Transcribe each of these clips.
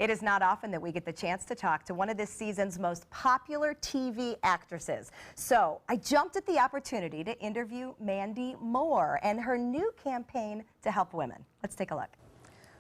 It is not often that we get the chance to talk to one of this season's most popular TV actresses. So I jumped at the opportunity to interview Mandy Moore and her new campaign to help women. Let's take a look.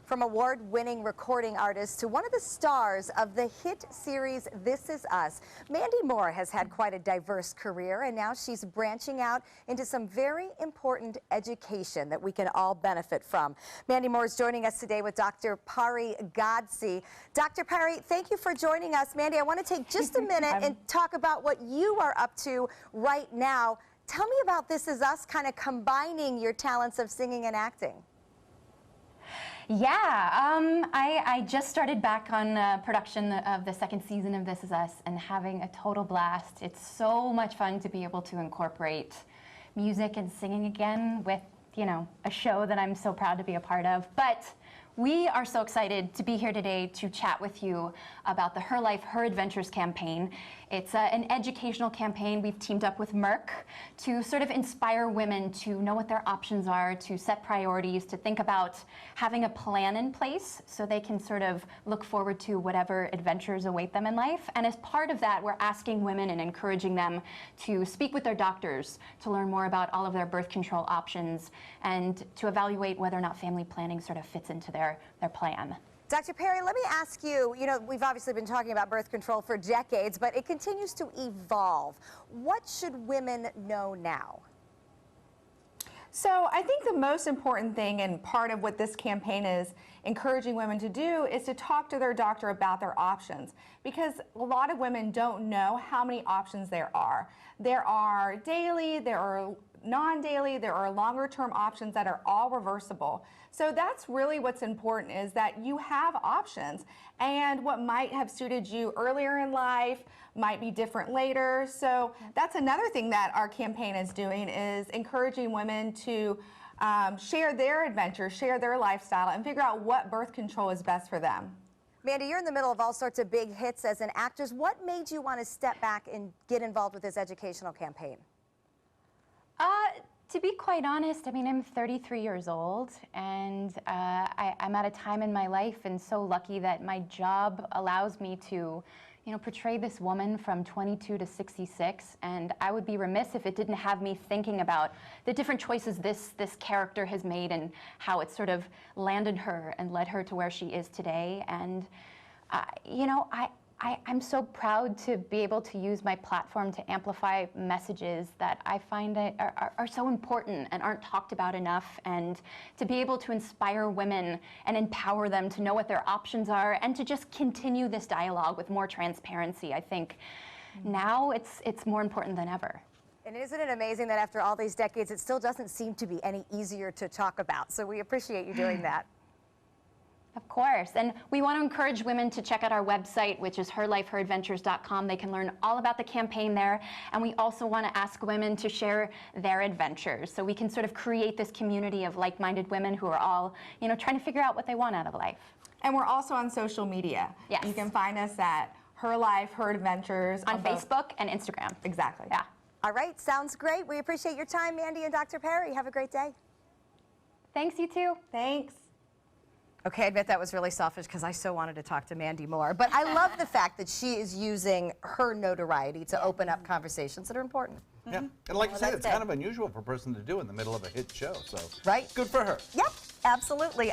From award-winning recording artist to one of the stars of the hit series This Is Us, Mandy Moore has had quite a diverse career, and now she's branching out into some very important education that we can all benefit from. Mandy Moore is joining us today with Dr. Pari Godse. Dr. Pari, thank you for joining us. Mandy, I want to take just a minute and talk about what you are up to right now. Tell me about This Is Us, kind of combining your talents of singing and acting. Yeah, I just started back on production of the second season of This Is Us and having a total blast. It's so much fun to be able to incorporate music and singing again with, you know, a show that I'm so proud to be a part of. But we are so excited to be here today to chat with you about the Her Life, Her Adventures campaign. It's an educational campaign. We've teamed up with Merck to sort of inspire women to know what their options are, to set priorities, to think about having a plan in place so they can sort of look forward to whatever adventures await them in life. And as part of that, we're asking women and encouraging them to speak with their doctors to learn more about all of their birth control options and to evaluate whether or not family planning sort of fits into their plan. Dr. Pari, let me ask you, we've obviously been talking about birth control for decades, but it continues to evolve. What should women know now? So I think the most important thing, and part of what this campaign is encouraging women to do, is to talk to their doctor about their options, because a lot of women don't know how many options there are. There are daily, there are non-daily, there are longer term options that are all reversible. So that's really what's important, is that you have options, and what might have suited you earlier in life might be different later. So that's another thing that our campaign is doing, is encouraging women to share their adventures, share their lifestyle, and figure out what birth control is best for them. Mandy, you're in the middle of all sorts of big hits as an actress. What made you want to step back and get involved with this educational campaign? To be quite honest, I mean, I'm 33 years old, and I'm at a time in my life and so lucky that my job allows me to, portray this woman from 22 to 66, and I would be remiss if it didn't have me thinking about the different choices this character has made and how it sort of landed her and led her to where she is today. And, I'm so proud to be able to use my platform to amplify messages that I find are so important and aren't talked about enough, and to be able to inspire women and empower them to know what their options are and to just continue this dialogue with more transparency. I think now it's more important than ever. And isn't it amazing that after all these decades, it still doesn't seem to be any easier to talk about? So we appreciate you doing that. Of course, and we want to encourage women to check out our website, which is herlifeheradventures.com. They can learn all about the campaign there, and we also want to ask women to share their adventures so we can sort of create this community of like-minded women who are all, trying to figure out what they want out of life. And we're also on social media. Yes. You can find us at Her Life, Her Adventures. On Facebook and Instagram. Exactly. Yeah. All right, sounds great. We appreciate your time, Mandy and Dr. Pari. Have a great day. Thanks, you too. Thanks. Okay, I admit that was really selfish because I so wanted to talk to Mandy Moore. But I love the fact that she is using her notoriety to open up conversations that are important. Yeah, and like you said, it's kind of unusual for a person to do in the middle of a hit show. So, right? Good for her. Yep, absolutely.